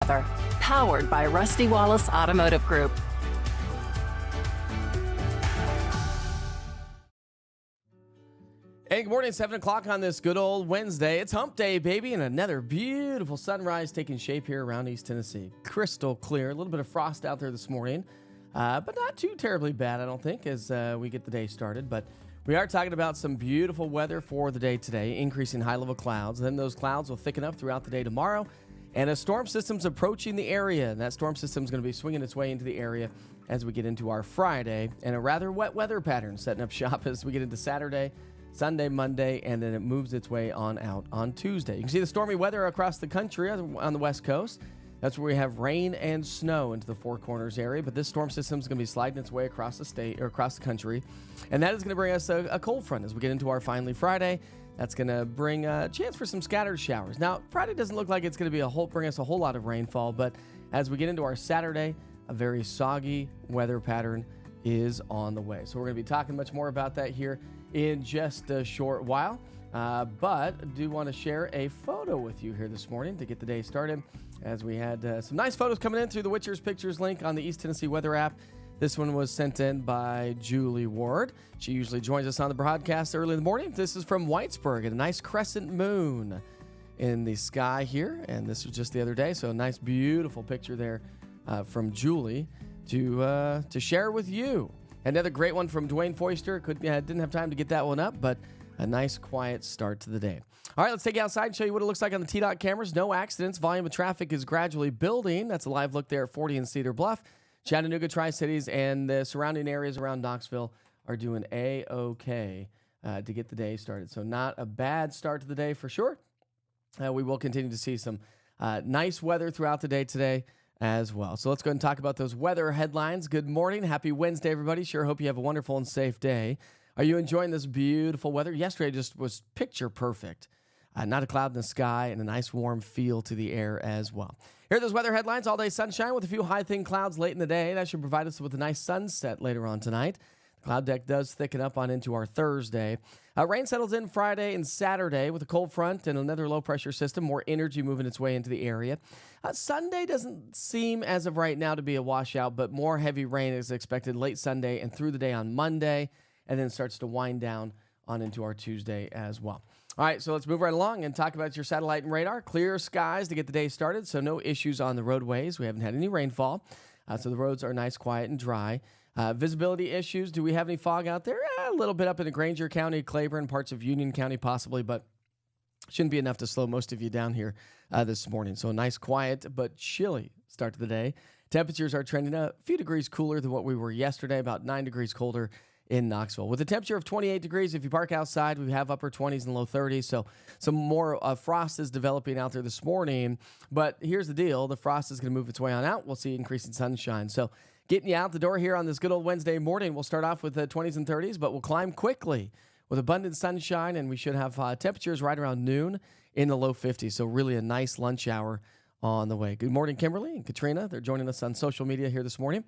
eastTNweather, powered by Rusty Wallace Automotive Group. Hey, good morning, 7 o'clock on this good old Wednesday. It's hump day, baby, and another beautiful sunrise taking shape here around East Tennessee. Crystal clear, a little bit of frost out there this morning, but not too terribly bad, I don't think, as we get the day started. But we are talking about some beautiful weather for the day today, increasing high-level clouds. Then those clouds will thicken up throughout the day tomorrow, and a storm system's approaching the area. And that storm system's going to be swinging its way into the area as we get into our Friday, and a rather wet weather pattern setting up shop as we get into Saturday, Sunday, Monday, and then it moves its way on out on Tuesday. You can see the stormy weather across the country on the West Coast. That's where we have rain and snow into the Four Corners area, but this storm system is going to be sliding its way across the state or across the country, and that is going to bring us a cold front as we get into our finally Friday. That's going to bring a chance for some scattered showers. Now, Friday doesn't look like it's going to bring us a whole lot of rainfall, but as we get into our Saturday, a very soggy weather pattern is on the way. So we're going to be talking much more about that here in just a short while, but I do want to share a photo with you here this morning to get the day started, as we had some nice photos coming in through the Witcher's Pictures link on the East Tennessee Weather app. This one was sent in by Julie Ward. She usually joins us on the broadcast early in the morning. This is from Whitesburg, and a nice crescent moon in the sky here, and this was just the other day, so a nice beautiful picture there from Julie to share with you. Another great one from Dwayne Foister. Didn't have time to get that one up, but a nice quiet start to the day. All right, let's take you outside and show you what it looks like on the TDOT cameras. No accidents. Volume of traffic is gradually building. That's a live look there at 40 in Cedar Bluff. Chattanooga, Tri-Cities, and the surrounding areas around Knoxville are doing A-OK to get the day started. So not a bad start to the day for sure. We will continue to see some nice weather throughout the day today as well. So let's go ahead and talk about those weather headlines. Good morning. Happy Wednesday, everybody. Sure hope you have a wonderful and safe day. Are you enjoying this beautiful weather? Yesterday just was picture perfect. Not a cloud in the sky and a nice warm feel to the air as well. Here are those weather headlines. All day sunshine with a few high thin clouds late in the day. That should provide us with a nice sunset later on tonight. The cloud deck does thicken up on into our Thursday. Rain settles in Friday and Saturday with a cold front and another low pressure system, more energy moving its way into the area. Sunday doesn't seem as of right now to be a washout, but more heavy rain is expected late Sunday and through the day on Monday, and then starts to wind down on into our Tuesday as well. All right, so let's move right along and talk about your satellite and radar. Clear skies to get the day started, so no issues on the roadways. We haven't had any rainfall, so the roads are nice, quiet, and dry. Visibility issues. Do we have any fog out there? A little bit up in Granger County, Claiborne, parts of Union County possibly, but shouldn't be enough to slow most of you down here this morning. So a nice, quiet, but chilly start to the day. Temperatures are trending a few degrees cooler than what we were yesterday, about 9 degrees colder in Knoxville. With a temperature of 28 degrees, if you park outside, we have upper 20s and low 30s, so some more frost is developing out there this morning. But here's the deal. The frost is going to move its way on out. We'll see increasing sunshine. So getting you out the door here on this good old Wednesday morning, we'll start off with the 20s and 30s, but we'll climb quickly with abundant sunshine, and we should have temperatures right around noon in the low 50s, so really a nice lunch hour on the way. Good morning, Kimberly and Katrina. They're joining us on social media here this morning.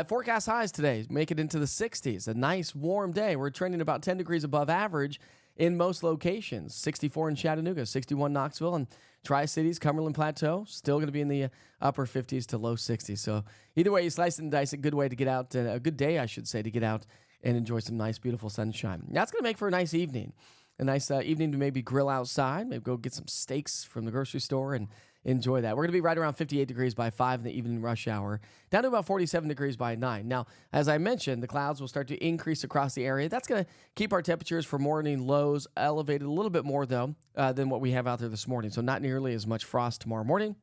Forecast highs today make it into the 60s. A nice warm day. We're trending about 10 degrees above average in most locations. 64 in Chattanooga, 61 Knoxville, and Tri-Cities, Cumberland Plateau, still going to be in the upper 50s to low 60s. So either way you slice and dice, a good way to get out, a good day, I should say, to get out and enjoy some nice, beautiful sunshine. That's going to make for a nice evening. A nice evening to maybe grill outside, maybe go get some steaks from the grocery store and enjoy that. We're going to be right around 58 degrees by 5 in the evening rush hour, down to about 47 degrees by 9. Now, as I mentioned, the clouds will start to increase across the area. That's going to keep our temperatures for morning lows elevated a little bit more, though, than what we have out there this morning. So not nearly as much frost tomorrow morning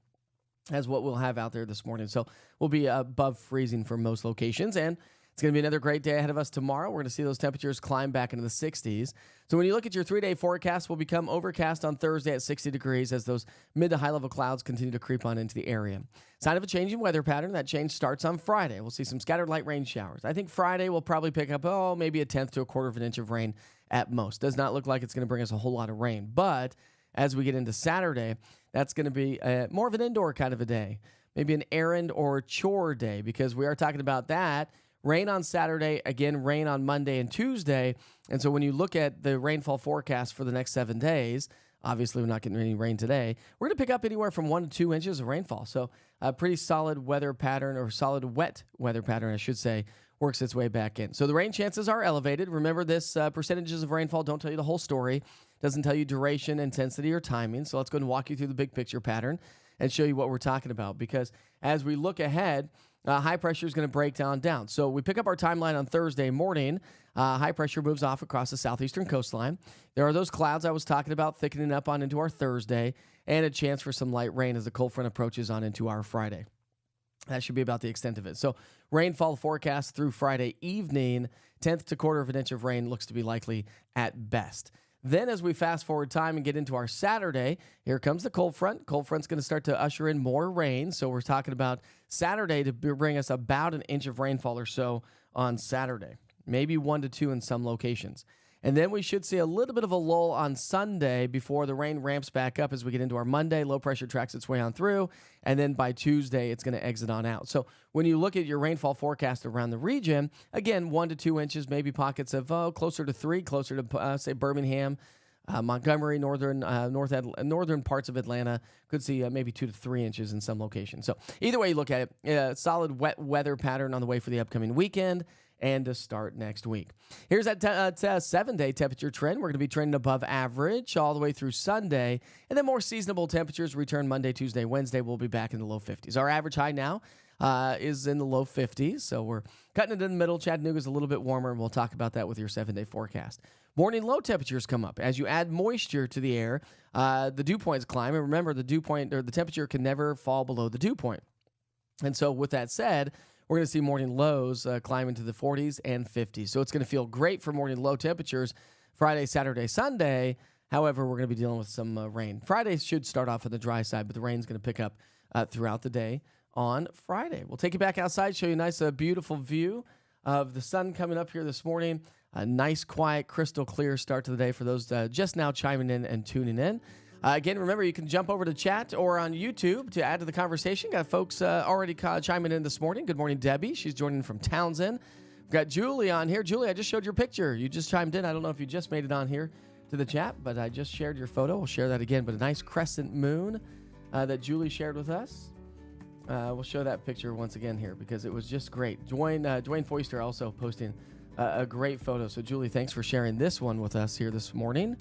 as what we'll have out there this morning. So we'll be above freezing for most locations, and it's going to be another great day ahead of us tomorrow. We're going to see those temperatures climb back into the 60s. So when you look at your 3-day forecast, will become overcast on Thursday at 60 degrees as those mid to high-level clouds continue to creep on into the area. Sign of a changing weather pattern. That change starts on Friday. We'll see some scattered light rain showers. I think Friday will probably pick up, maybe a tenth to a quarter of an inch of rain at most. Does not look like it's going to bring us a whole lot of rain. But as we get into Saturday, that's going to be more of an indoor kind of a day. Maybe an errand or chore day, because we are talking about that. Rain on Saturday, again, rain on Monday and Tuesday. And so when you look at the rainfall forecast for the next 7 days, Obviously, we're not getting any rain today. We're going to pick up anywhere from 1 to 2 inches of rainfall. So a pretty solid weather pattern, or solid wet weather pattern, I should say, works its way back in. So the rain chances are elevated. Remember, this percentages of rainfall don't tell you the whole story. Doesn't tell you duration, intensity, or timing. So let's go and walk you through the big picture pattern and show you what we're talking about. Because as we look ahead, high pressure is going to break down. So we pick up our timeline on Thursday morning. High pressure moves off across the southeastern coastline. There are those clouds I was talking about thickening up on into our Thursday, and a chance for some light rain as the cold front approaches on into our Friday. That should be about the extent of it. So rainfall forecast through Friday evening, 10th to quarter of an inch of rain looks to be likely at best. Then as we fast forward time and get into our Saturday, here comes the cold front. Cold front's going to start to usher in more rain. So we're talking about Saturday to bring us about an inch of rainfall or so on Saturday, maybe 1 to 2 in some locations. And then we should see a little bit of a lull on Sunday before the rain ramps back up as we get into our Monday. Low pressure tracks its way on through. And then by Tuesday, it's going to exit on out. So when you look at your rainfall forecast around the region, again, 1 to 2 inches, maybe pockets of closer to 3, closer to, say, Birmingham, Montgomery, northern parts of Atlanta. Could see maybe 2 to 3 inches in some locations. So either way you look at it, solid wet weather pattern on the way for the upcoming weekend and to start next week. Here's that 7-day temperature trend. We're going to be trending above average all the way through Sunday, and then more seasonable temperatures return Monday, Tuesday, Wednesday. We'll be back in the low 50s. Our average high now is in the low 50s, so we're cutting it in the middle. Chattanooga's a little bit warmer, and we'll talk about that with your 7-day forecast. Morning low temperatures come up. As you add moisture to the air, the dew points climb, and remember, the dew point, or the temperature, can never fall below the dew point. And so with that said, we're going to see morning lows climb into the 40s and 50s. So it's going to feel great for morning low temperatures Friday, Saturday, Sunday. However, we're going to be dealing with some rain. Friday should start off on the dry side, but the rain's going to pick up throughout the day on Friday. We'll take you back outside, show you a nice, beautiful view of the sun coming up here this morning. A nice, quiet, crystal clear start to the day for those just now chiming in and tuning in. Again, remember, you can jump over to chat or on YouTube to add to the conversation. Got folks already chiming in this morning. Good morning, Debbie. She's joining from Townsend. We've got Julie on here. Julie, I just showed your picture. You just chimed in. I don't know if you just made it on here to the chat, but I just shared your photo. We'll share that again. But a nice crescent moon that Julie shared with us. We'll show that picture once again here because it was just great. Dwayne Foister also posting a great photo. So, Julie, thanks for sharing this one with us here this morning.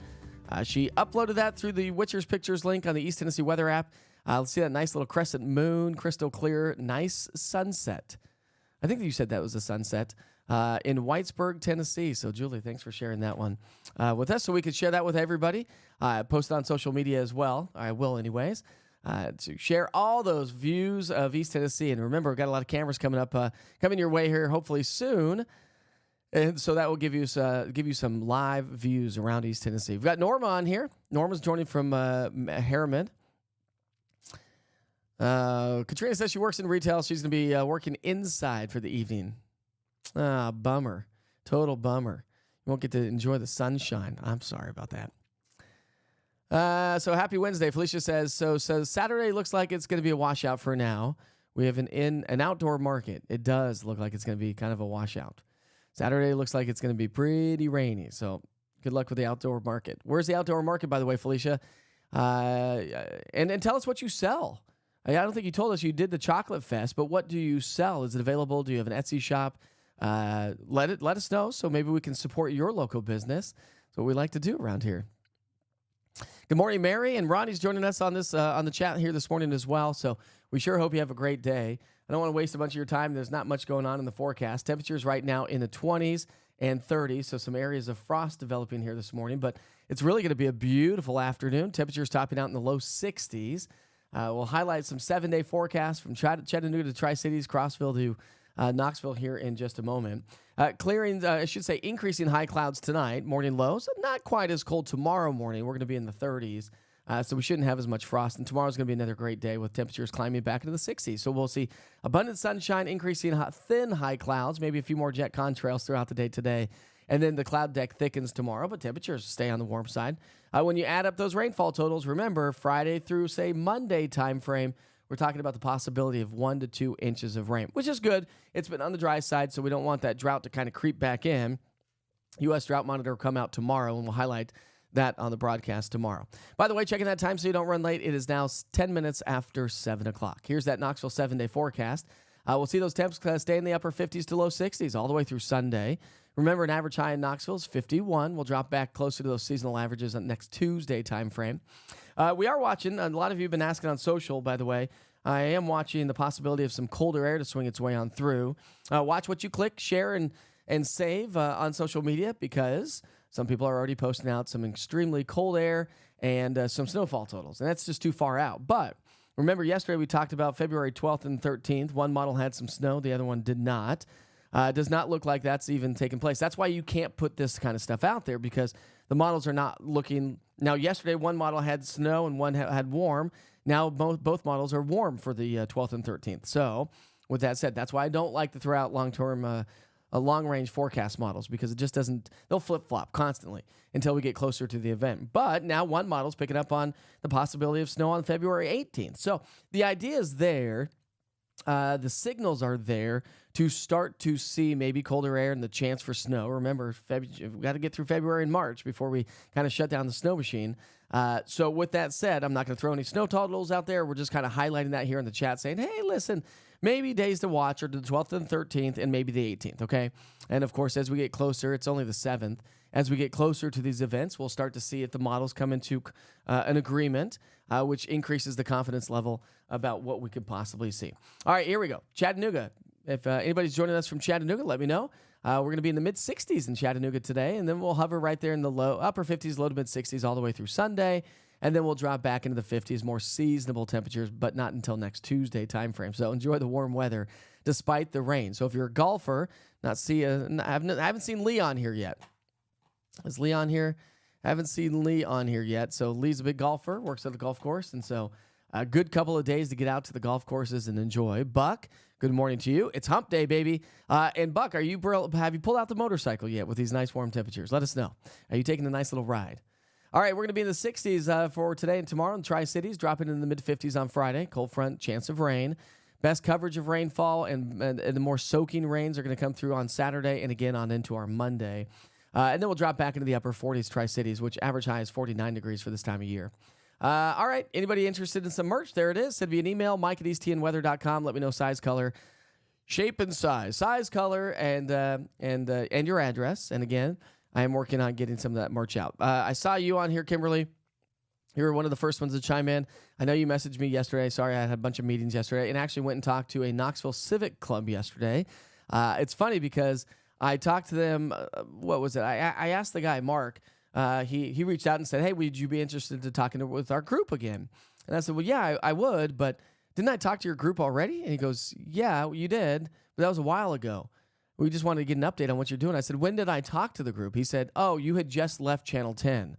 She uploaded that through the Witcher's Pictures link on the East Tennessee Weather app. Let's see that nice little crescent moon, crystal clear, nice sunset. I think you said that was a sunset in Whitesburg, Tennessee. So, Julie, thanks for sharing that one with us so we could share that with everybody. Post it on social media as well. I will anyways. To share all those views of East Tennessee. And remember, we've got a lot of cameras coming up, coming your way here hopefully soon. And so that will give you some live views around East Tennessee. We've got Norma on here. Norma's joining from Harriman. Katrina says she works in retail. She's going to be working inside for the evening. Bummer. Total bummer. You won't get to enjoy the sunshine. I'm sorry about that. So happy Wednesday. Felicia says, so Saturday looks like it's going to be a washout for now. We have an outdoor market. It does look like it's going to be kind of a washout. Saturday looks like it's going to be pretty rainy, so good luck with the outdoor market. Where's the outdoor market, by the way, Felicia? And tell us what you sell. I don't think you told us you did the Chocolate Fest, but what do you sell? Is it available? Do you have an Etsy shop? Let us know so maybe we can support your local business. That's what we like to do around here. Good morning, Mary, and Ronnie's joining us on this on the chat here this morning as well. So we sure hope you have a great day. I don't want to waste a bunch of your time. There's not much going on in the forecast. Temperatures right now in the 20s and 30s, so some areas of frost developing here this morning. But it's really going to be a beautiful afternoon. Temperatures topping out in the low 60s. We'll highlight some 7-day forecasts from Chattanooga to Tri-Cities, Crossville to Knoxville here in just a moment. Increasing high clouds tonight. Morning lows, not quite as cold tomorrow morning. We're going to be in the 30s. So we shouldn't have as much frost. And tomorrow's going to be another great day with temperatures climbing back into the 60s. So we'll see abundant sunshine, increasing thin high clouds, maybe a few more jet contrails throughout the day today. And then the cloud deck thickens tomorrow, but temperatures stay on the warm side. When you add up those rainfall totals, remember, Friday through, say, Monday time frame, we're talking about the possibility of 1 to 2 inches of rain, which is good. It's been on the dry side, so we don't want that drought to kind of creep back in. U.S. Drought Monitor will come out tomorrow, and we'll highlight that on the broadcast tomorrow. By the way, checking that time so you don't run late, it is now 10 minutes after 7 o'clock. Here's that Knoxville 7-day forecast. We'll see those temps stay in the upper 50s to low 60s all the way through Sunday. Remember, an average high in Knoxville is 51. We'll drop back closer to those seasonal averages on next Tuesday time frame. We are watching, a lot of you have been asking on social, by the way, I am watching the possibility of some colder air to swing its way on through. Watch what you click, share, and save on social media, because some people are already posting out some extremely cold air and some snowfall totals, and that's just too far out. But remember, yesterday we talked about February 12th and 13th. One model had some snow. The other one did not. Does not look like that's even taking place. That's why you can't put this kind of stuff out there, because the models are not looking. Now, yesterday, one model had snow and one had warm. Now, both models are warm for the 12th and 13th. So, with that said, that's why I don't like to throw out long-range forecast models, because it just doesn't, they'll flip-flop constantly until we get closer to the event. But now one model's picking up on the possibility of snow on February 18th. So the idea is there. The signals are there to start to see maybe colder air and the chance for snow. Remember, we've got to get through February and March before we kind of shut down the snow machine. So with that said, I'm not going to throw any snow totals out there. We're just kind of highlighting that here in the chat, saying, hey, listen, maybe days to watch are the 12th and 13th and maybe the 18th, okay? And, of course, as we get closer, it's only the 7th. As we get closer to these events, we'll start to see if the models come into an agreement, which increases the confidence level about what we could possibly see. All right, here we go. Chattanooga. If anybody's joining us from Chattanooga, let me know. We're going to be in the mid-60s in Chattanooga today, and then we'll hover right there in the upper 50s, low to mid-60s all the way through Sunday, and then we'll drop back into the 50s, more seasonable temperatures, but not until next Tuesday timeframe. So enjoy the warm weather despite the rain. So if you're a golfer, I haven't seen Lee on here yet. Is Lee on here? I haven't seen Lee on here yet. So Lee's a big golfer, works at the golf course, and so a good couple of days to get out to the golf courses and enjoy. Buck, good morning to you. It's hump day, baby. And Buck, have you pulled out the motorcycle yet with these nice warm temperatures? Let us know. Are you taking a nice little ride? All right, we're going to be in the 60s for today and tomorrow in Tri-Cities, dropping in the mid-50s on Friday. Cold front, chance of rain. Best coverage of rainfall and the more soaking rains are going to come through on Saturday and again on into our Monday. And then we'll drop back into the upper 40s Tri-Cities, which average high is 49 degrees for this time of year. All right, anybody interested in some merch? There it is. Send me an email, mike@eastTNweather.com. Let me know size, color, shape, and size. Size, color, and your address. And again, I am working on getting some of that merch out. I saw you on here, Kimberly. You were one of the first ones to chime in. I know you messaged me yesterday. Sorry, I had a bunch of meetings yesterday, and actually went and talked to a Knoxville Civic Club yesterday. It's funny because I talked to them. What was it? I asked the guy, Mark. He reached out and said, hey, would you be interested in talking with our group again? And I said, well, yeah, I would, but didn't I talk to your group already? And he goes, yeah, you did, but that was a while ago. We just wanted to get an update on what you're doing. I said, when did I talk to the group? He said, oh, you had just left Channel 10.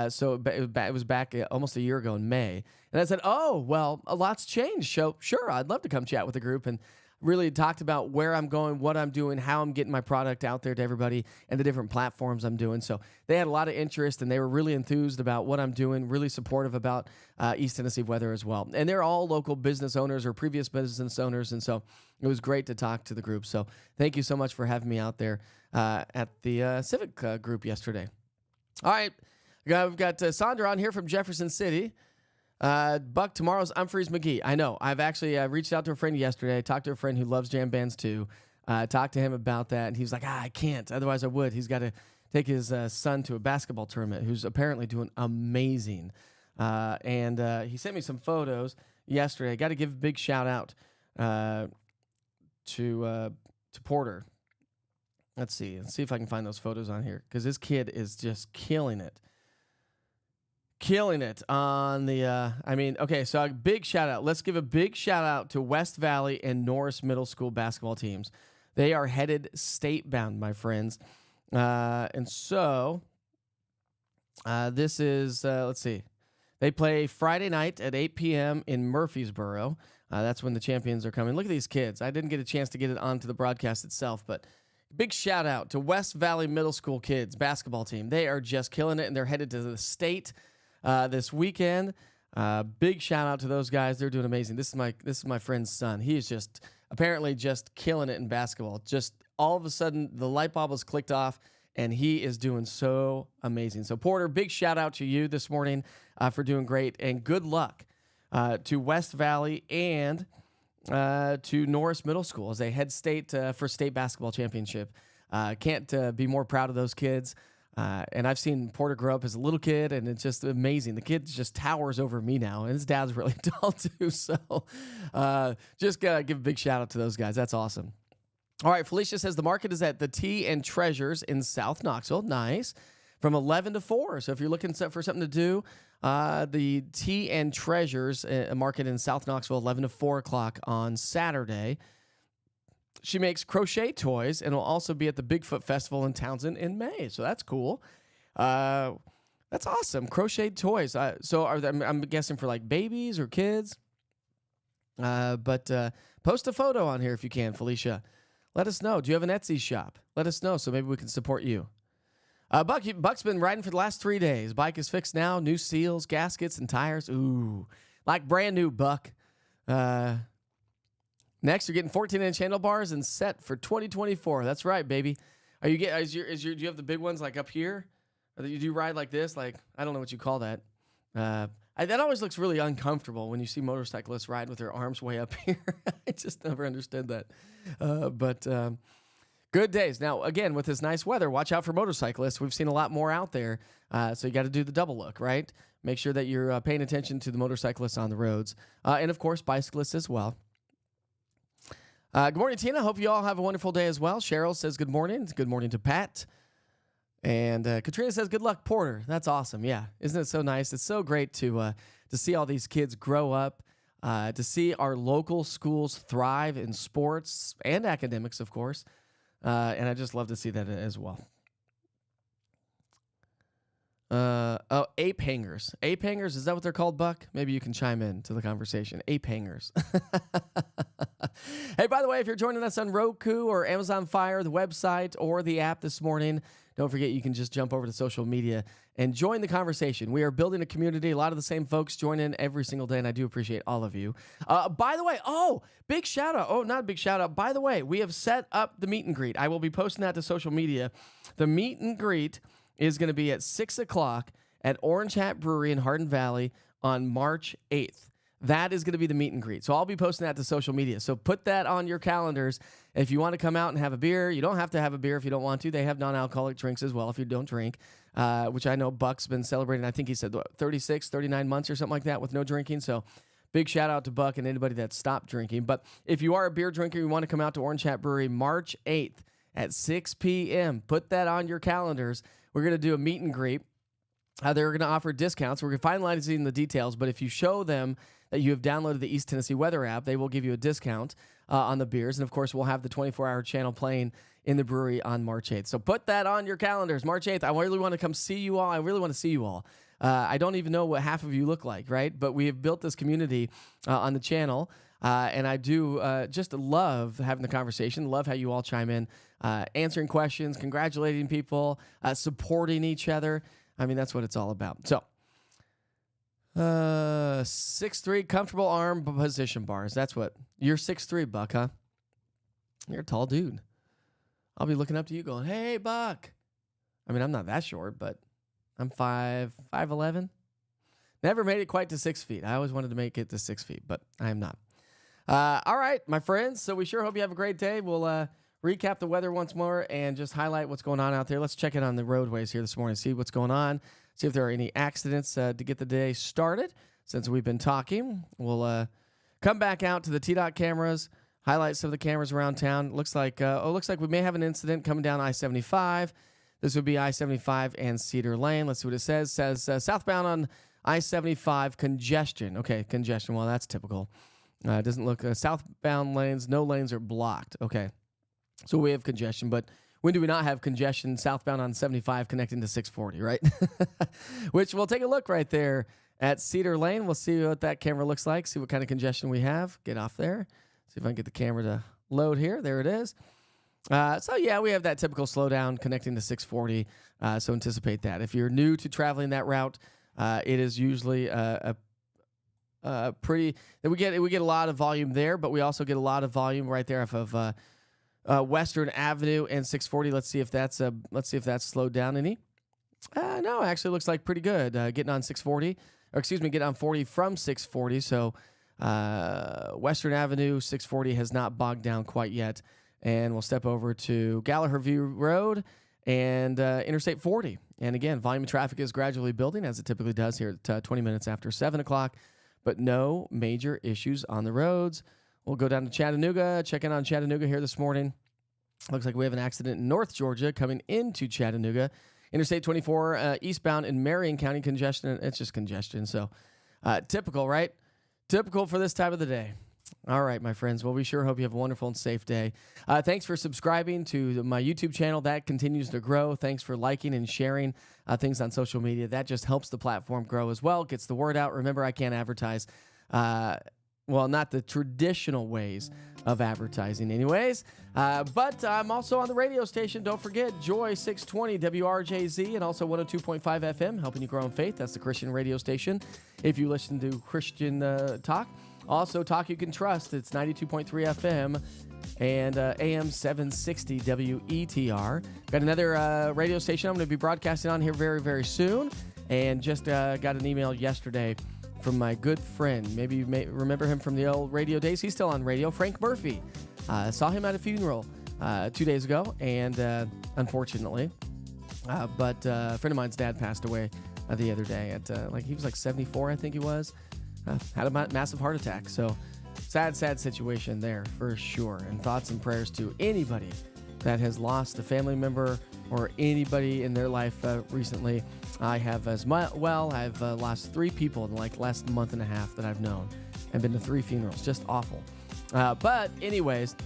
So it was back almost a year ago in May. And I said, oh, well, a lot's changed. So sure, I'd love to come chat with the group and really talked about where I'm going, what I'm doing, how I'm getting my product out there to everybody, and the different platforms I'm doing. So they had a lot of interest, and they were really enthused about what I'm doing, really supportive about East Tennessee weather as well. And they're all local business owners or previous business owners, and so it was great to talk to the group. So thank you so much for having me out there at the Civic group yesterday. All right, we've got Sandra on here from Jefferson City. Buck, tomorrow's Humphreys McGee. I know. I've actually reached out to a friend yesterday. Talked to a friend who loves jam bands too. Talked to him about that, and he was like, I can't. Otherwise, I would. He's got to take his son to a basketball tournament, who's apparently doing amazing. And he sent me some photos yesterday. Got to give a big shout out to Porter. Let's see if I can find those photos on here, because this kid is just killing it. Killing it on the, okay, so a big shout out. Let's give a big shout out to West Valley and Norris Middle School basketball teams. They are headed state bound, my friends. And so this is, let's see. They play Friday night at 8 p.m. in Murfreesboro. That's when the champions are coming. Look at these kids. I didn't get a chance to get it onto the broadcast itself, but big shout out to West Valley Middle School kids basketball team. They are just killing it, and they're headed to the state this weekend. Big shout out to those guys. They're doing amazing. This is my friend's son. He is just apparently just killing it in basketball. Just all of a sudden the light bulb was clicked off, and he is doing so amazing. So, Porter, big shout out to you this morning for doing great, and good luck to West Valley and to Norris Middle School as they head state for state basketball championship. Can't be more proud of those kids. And I've seen Porter grow up as a little kid, and it's just amazing. The kid just towers over me now, and his dad's really tall too. So just got to give a big shout out to those guys. That's awesome. All right, Felicia says the market is at the Tea and Treasures in South Knoxville. Nice. From 11 to 4. So if you're looking for something to do, the Tea and Treasures market in South Knoxville, 11 to 4 o'clock on Saturday. She makes crochet toys and will also be at the Bigfoot Festival in Townsend in May. So that's cool. That's awesome. Crochet toys. So I'm guessing for like babies or kids. But post a photo on here if you can, Felicia. Let us know. Do you have an Etsy shop? Let us know so maybe we can support you. Buck's been riding for the last 3 days. Bike is fixed now. New seals, gaskets, and tires. Ooh, like brand new, Buck. Next, you're getting 14-inch handlebars and set for 2024. That's right, baby. Do you have the big ones like up here? Or do you ride like this? Like, I don't know what you call that. That always looks really uncomfortable when you see motorcyclists ride with their arms way up here. I just never understood that. But good days. Now, again, with this nice weather, watch out for motorcyclists. We've seen a lot more out there. So you got to do the double look, right? Make sure that you're paying attention to the motorcyclists on the roads. And, of course, bicyclists as well. Good morning, Tina. Hope you all have a wonderful day as well. Cheryl says good morning. Good morning to Pat. And Katrina says good luck, Porter. That's awesome. Yeah. Isn't it so nice? It's so great to see all these kids grow up, to see our local schools thrive in sports and academics, of course. And I just love to see that as well. Ape hangers. Ape hangers, is that what they're called, Buck? Maybe you can chime in to the conversation. Ape hangers. Hey, by the way, if you're joining us on Roku or Amazon Fire, the website or the app this morning, don't forget you can just jump over to social media and join the conversation. We are building a community. A lot of the same folks join in every single day, and I do appreciate all of you. By the way, big shout out. Oh, not a big shout out. By the way, we have set up the meet and greet. I will be posting that to social media. The meet and greet is going to be at 6 o'clock at Orange Hat Brewery in Hardin Valley on March 8th. That is going to be the meet and greet. So I'll be posting that to social media. So put that on your calendars. If you want to come out and have a beer, you don't have to have a beer if you don't want to. They have non-alcoholic drinks as well if you don't drink, which I know Buck's been celebrating. I think he said 36, 39 months or something like that with no drinking. So big shout out to Buck and anybody that stopped drinking. But if you are a beer drinker, you want to come out to Orange Hat Brewery March 8th at 6 p.m. Put that on your calendars. We're going to do a meet and greet. They're going to offer discounts. We're finalizing the details, but if you show them that you have downloaded the East Tennessee Weather app, they will give you a discount on the beers. And, of course, we'll have the 24-hour channel playing in the brewery on March 8th. So put that on your calendars. March 8th, I really want to come see you all. I really want to see you all. I don't even know what half of you look like, right? But we have built this community on the channel, and I do just love having the conversation, love how you all chime in, answering questions, congratulating people, supporting each other. I mean, that's what it's all about. So, 6'3", comfortable arm position bars. That's what. You're 6'3", Buck, huh? You're a tall dude. I'll be looking up to you going, hey, Buck. I mean, I'm not that short, but I'm 5'11". Never made it quite to 6 feet. I always wanted to make it to 6 feet, but I am not. All right, my friends. So we sure hope you have a great day. We'll recap the weather once more and just highlight what's going on out there. Let's check in on the roadways here this morning, see what's going on, see if there are any accidents to get the day started. Since we've been talking, we'll come back out to the TDOT cameras, highlight some of the cameras around town. Looks like we may have an incident coming down I-75. This would be I-75 and Cedar Lane. Let's see what it says. It says southbound on I-75 congestion. Okay, congestion. Well, that's typical. It doesn't look southbound lanes. No lanes are blocked. Okay. So we have congestion, but when do we not have congestion southbound on 75 connecting to 640, right? Which we'll take a look right there at Cedar Lane. We'll see what that camera looks like, see what kind of congestion we have. Get off there. See if I can get the camera to load here. There it is. So, yeah, we have that typical slowdown connecting to 640, so anticipate that. If you're new to traveling that route, it is usually we get a lot of volume there, but we also get a lot of volume right there off of Western Avenue and 640. Let's see if that's slowed down any. No, actually looks like pretty good. Getting on 640, or excuse me, getting on 40 from 640. So Western Avenue, 640 has not bogged down quite yet. And we'll step over to Gallagher View Road and Interstate 40. And again, volume of traffic is gradually building as it typically does here at 20 minutes after 7 o'clock. But no major issues on the roads. We'll go down to Chattanooga, check in on Chattanooga here this morning. Looks like we have an accident in North Georgia coming into Chattanooga. Interstate 24 eastbound in Marion County, congestion. It's just congestion. So typical, right? Typical for this time of the day. All right, my friends. Well, we sure hope you have a wonderful and safe day. Thanks for subscribing to my YouTube channel. That continues to grow. Thanks for liking and sharing things on social media. That just helps the platform grow as well. Gets the word out. Remember, I can't advertise. Well, not the traditional ways of advertising anyways. But I'm also on the radio station. Don't forget, Joy 620 WRJZ and also 102.5 FM, helping you grow in faith. That's the Christian radio station. If you listen to Christian talk. Also, talk you can trust. It's 92.3 FM and AM 760 WETR. Got another radio station I'm going to be broadcasting on here very, very soon. And just got an email yesterday from my good friend. Maybe you may remember him from the old radio days. He's still on radio. Frank Murphy. Saw him at a funeral 2 days ago, and unfortunately. But a friend of mine's dad passed away the other day. He was like 74, I think he was. Had a massive heart attack. So sad situation there for sure. And thoughts and prayers to anybody that has lost a family member or anybody in their life recently. I have as well. I've lost 3 people in the last month and a half that I've known. I've been to 3 funerals. Just awful. But anyways,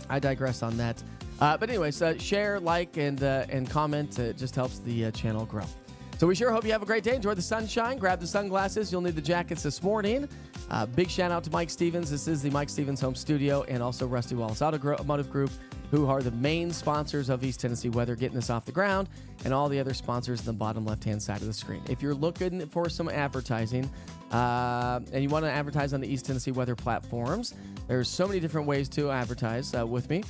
I digress on that. But anyways, share, like, and comment. It just helps the channel grow. So we sure hope you have a great day. Enjoy the sunshine. Grab the sunglasses. You'll need the jackets this morning. Big shout out to Mike Stevens. This is the Mike Stevens Home Studio and also Rusty Wallace Automotive Group, who are the main sponsors of East Tennessee Weather, getting this off the ground, and all the other sponsors in the bottom left-hand side of the screen. If you're looking for some advertising and you want to advertise on the East Tennessee Weather platforms, there's so many different ways to advertise with me.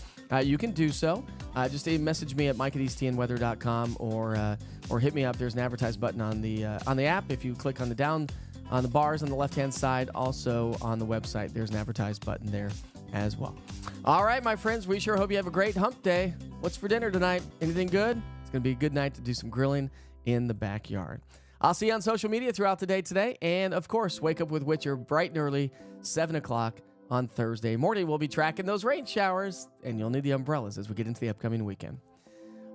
You can do so. Just message me at mike@eastTNweather.com or hit me up. There's an advertise button on the app. If you click on the bars on the left-hand side, also on the website, there's an advertise button there as well. All right, my friends, we sure hope you have a great hump day. What's for dinner tonight? Anything good? It's going to be a good night to do some grilling in the backyard. I'll see you on social media throughout the day today. And, of course, wake up with Witcher bright and early, 7 o'clock on Thursday morning. We'll be tracking those rain showers, and you'll need the umbrellas as we get into the upcoming weekend.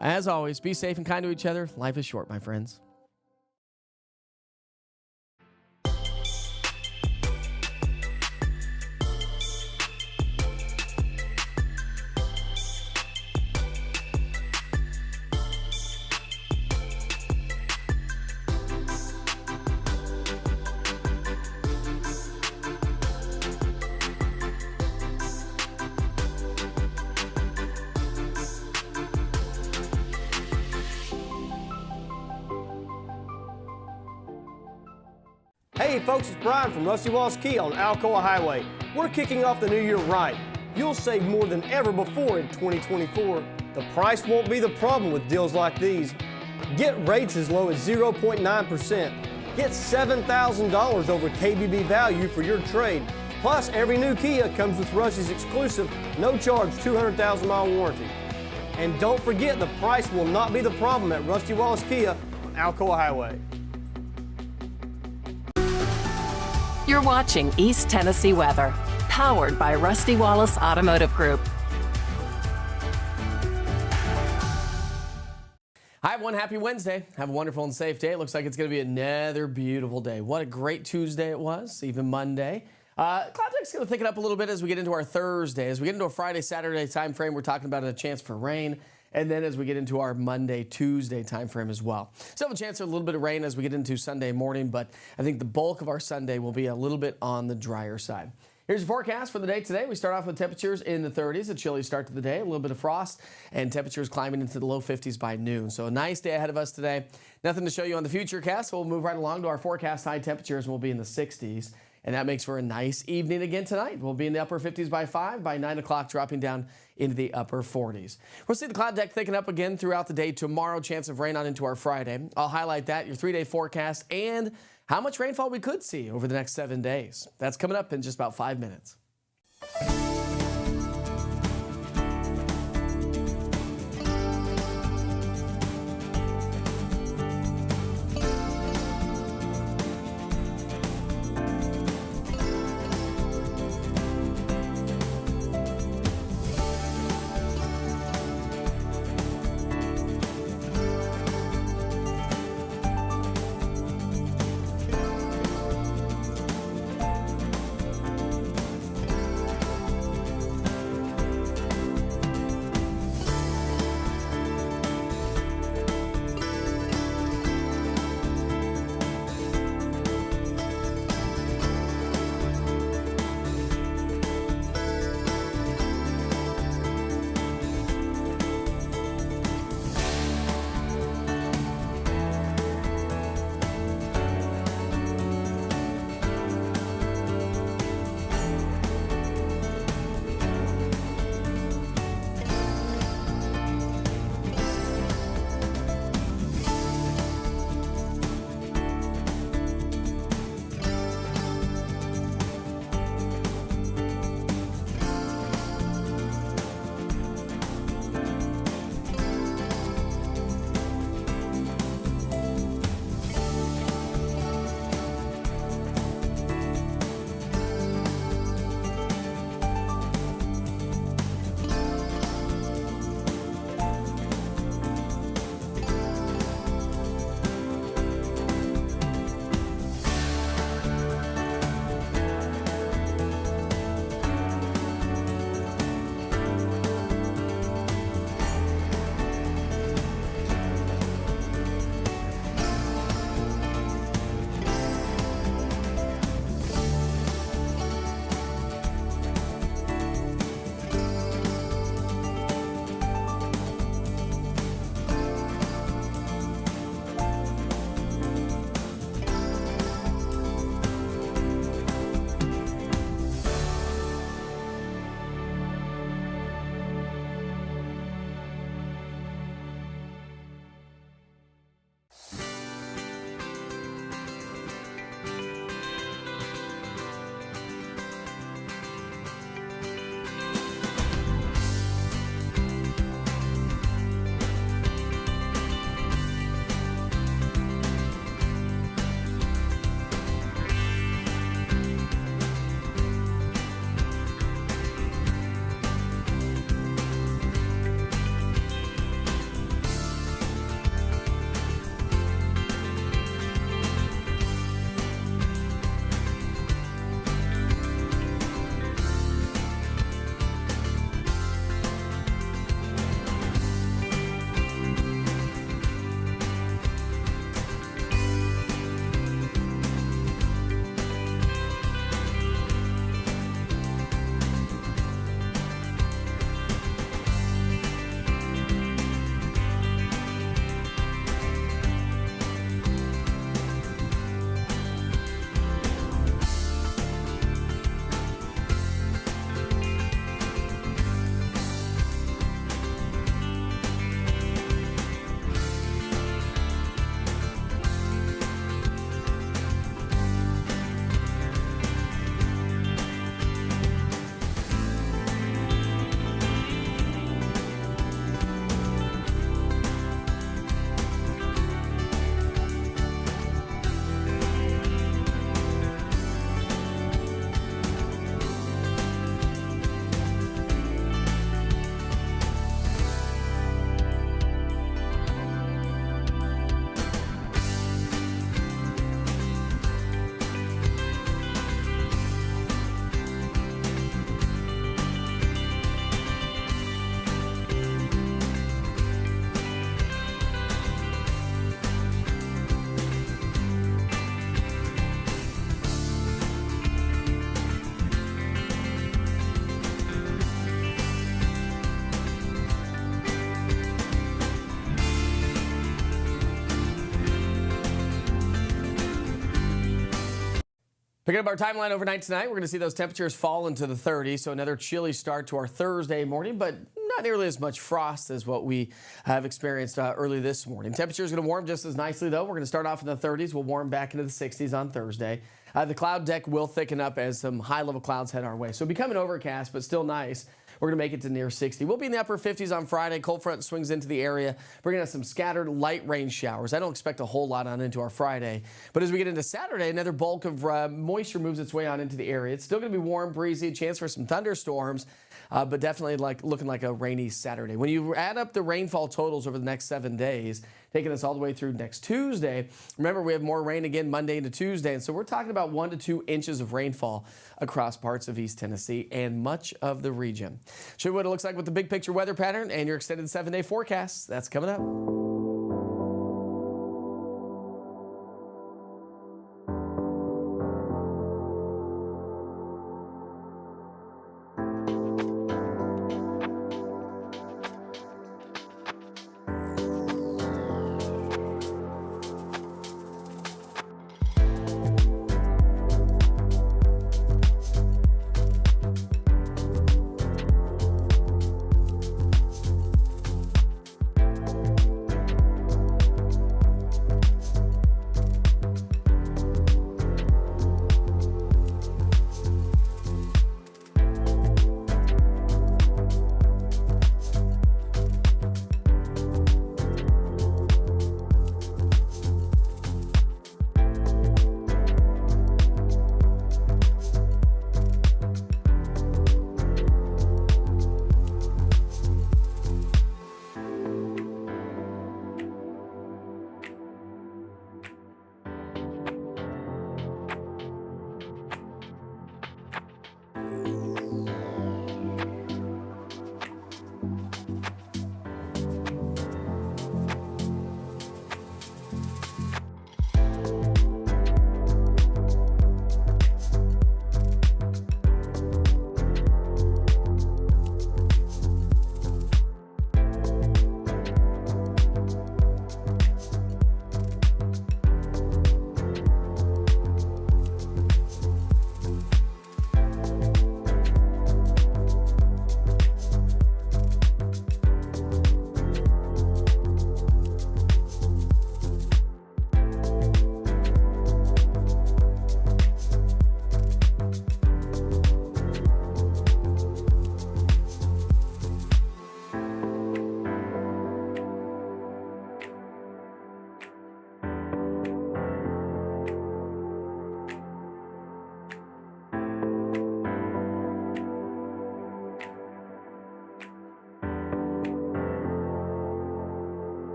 As always, be safe and kind to each other. Life is short, my friends. Hey folks, it's Brian from Rusty Wallace Key on Alcoa Highway. We're kicking off the new year right. You'll save more than ever before in 2024. The price won't be the problem with deals like these. Get rates as low as 0.9%. Get $7,000 over KBB value for your trade. Plus, every new Kia comes with Rusty's exclusive, no-charge 200,000-mile warranty. And don't forget, the price will not be the problem at Rusty Wallace Kia on Alcoa Highway. You're watching East Tennessee Weather, powered by Rusty Wallace Automotive Group. Hi, everyone. Happy Wednesday. Have a wonderful and safe day. It looks like it's going to be another beautiful day. What a great Tuesday it was, even Monday. Clouddeck's going to pick it up a little bit as we get into our Thursday. As we get into a Friday, Saturday time frame, we're talking about a chance for rain. And then as we get into our Monday, Tuesday time frame as well. Still have a chance for a little bit of rain as we get into Sunday morning, but I think the bulk of our Sunday will be a little bit on the drier side. Here's your forecast for the day today. We start off with temperatures in the 30s, a chilly start to the day, a little bit of frost, and temperatures climbing into the low 50s by noon. So a nice day ahead of us today. Nothing to show you on the futurecast, so we'll move right along to our forecast. High temperatures will be in the 60s. and that makes for a nice evening again tonight. We'll be in the upper 50s by 5, by 9 o'clock dropping down into the upper 40s. We'll see the cloud deck thicken up again throughout the day tomorrow, chance of rain on into our Friday. I'll highlight that, your 3-day forecast, and how much rainfall we could see over the next 7 days. That's coming up in just about 5 minutes. Picking up our timeline overnight tonight, we're going to see those temperatures fall into the 30s, so another chilly start to our Thursday morning, but not nearly as much frost as what we have experienced early this morning. Temperatures going to warm just as nicely, though. We're going to start off in the 30s. We'll warm back into the 60s on Thursday. The cloud deck will thicken up as some high-level clouds head our way, so becoming overcast, but still nice. We're going to make it to near 60. We'll be in the upper 50s on Friday. Cold front swings into the area, bringing us some scattered light rain showers. I don't expect a whole lot on into our Friday. But as we get into Saturday, another bulk of moisture moves its way on into the area. It's still going to be warm, breezy, a chance for some thunderstorms, but definitely looking like a rainy Saturday. When you add up the rainfall totals over the next 7 days, taking us all the way through next Tuesday. Remember, we have more rain again Monday into Tuesday, and so we're talking about 1 to 2 inches of rainfall across parts of East Tennessee and much of the region. Show you what it looks like with the big picture weather pattern and your extended 7-day forecast. That's coming up.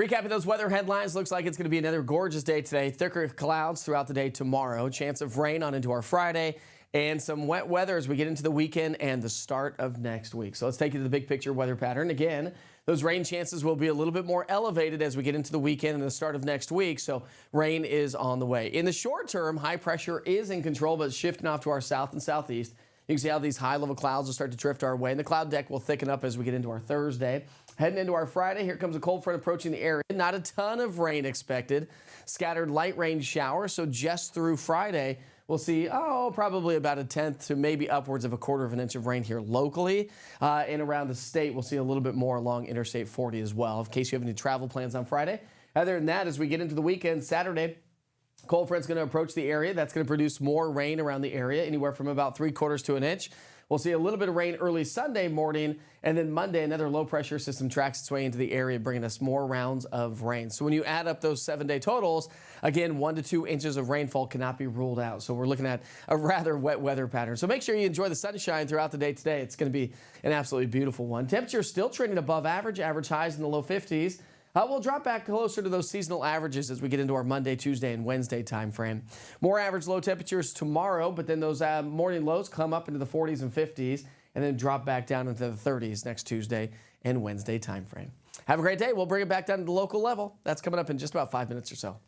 Recapping those weather headlines, looks like it's going to be another gorgeous day today. Thicker clouds throughout the day tomorrow. Chance of rain on into our Friday. And some wet weather as we get into the weekend and the start of next week. So let's take you to the big picture weather pattern. Again, those rain chances will be a little bit more elevated as we get into the weekend and the start of next week. So rain is on the way. In the short term, high pressure is in control, but it's shifting off to our south and southeast. You can see how these high-level clouds will start to drift our way, and the cloud deck will thicken up as we get into our Thursday. Heading into our Friday, here comes a cold front approaching the area. Not a ton of rain expected. Scattered light rain showers, so just through Friday, we'll see, probably about a tenth to maybe upwards of a quarter of an inch of rain here locally. And around the state, we'll see a little bit more along Interstate 40 as well, in case you have any travel plans on Friday. Other than that, as we get into the weekend, Saturday, cold front's going to approach the area. That's going to produce more rain around the area, anywhere from about 3/4 to an inch. We'll see a little bit of rain early Sunday morning, and then Monday, another low-pressure system tracks its way into the area, bringing us more rounds of rain. So when you add up those 7-day totals, again, 1 to 2 inches of rainfall cannot be ruled out. So we're looking at a rather wet weather pattern. So make sure you enjoy the sunshine throughout the day today. It's going to be an absolutely beautiful one. Temperatures still trending above average highs in the low 50s. We'll drop back closer to those seasonal averages as we get into our Monday, Tuesday, and Wednesday time frame. More average low temperatures tomorrow, but then those morning lows come up into the 40s and 50s and then drop back down into the 30s next Tuesday and Wednesday time frame. Have a great day. We'll bring it back down to the local level. That's coming up in just about 5 minutes or so.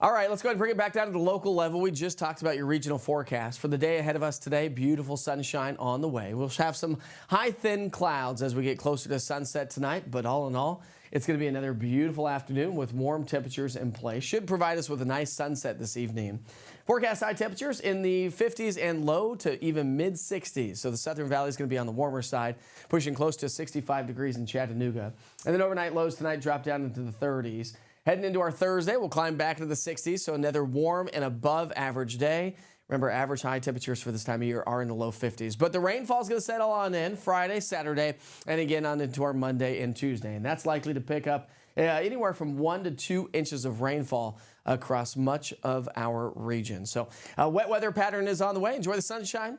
All right, let's go ahead and bring it back down to the local level. We just talked about your regional forecast. For the day ahead of us today, beautiful sunshine on the way. We'll have some high, thin clouds as we get closer to sunset tonight, but all in all, it's going to be another beautiful afternoon with warm temperatures in place. Should provide us with a nice sunset this evening. Forecast high temperatures in the 50s and low to even mid-60s. So the Southern Valley is going to be on the warmer side, pushing close to 65 degrees in Chattanooga. And then overnight lows tonight drop down into the 30s. Heading into our Thursday, we'll climb back into the 60s, so another warm and above average day. Remember, average high temperatures for this time of year are in the low 50s. But the rainfall is going to settle on in Friday, Saturday, and again on into our Monday and Tuesday. And that's likely to pick up anywhere from 1 to 2 inches of rainfall across much of our region. So a wet weather pattern is on the way. Enjoy the sunshine.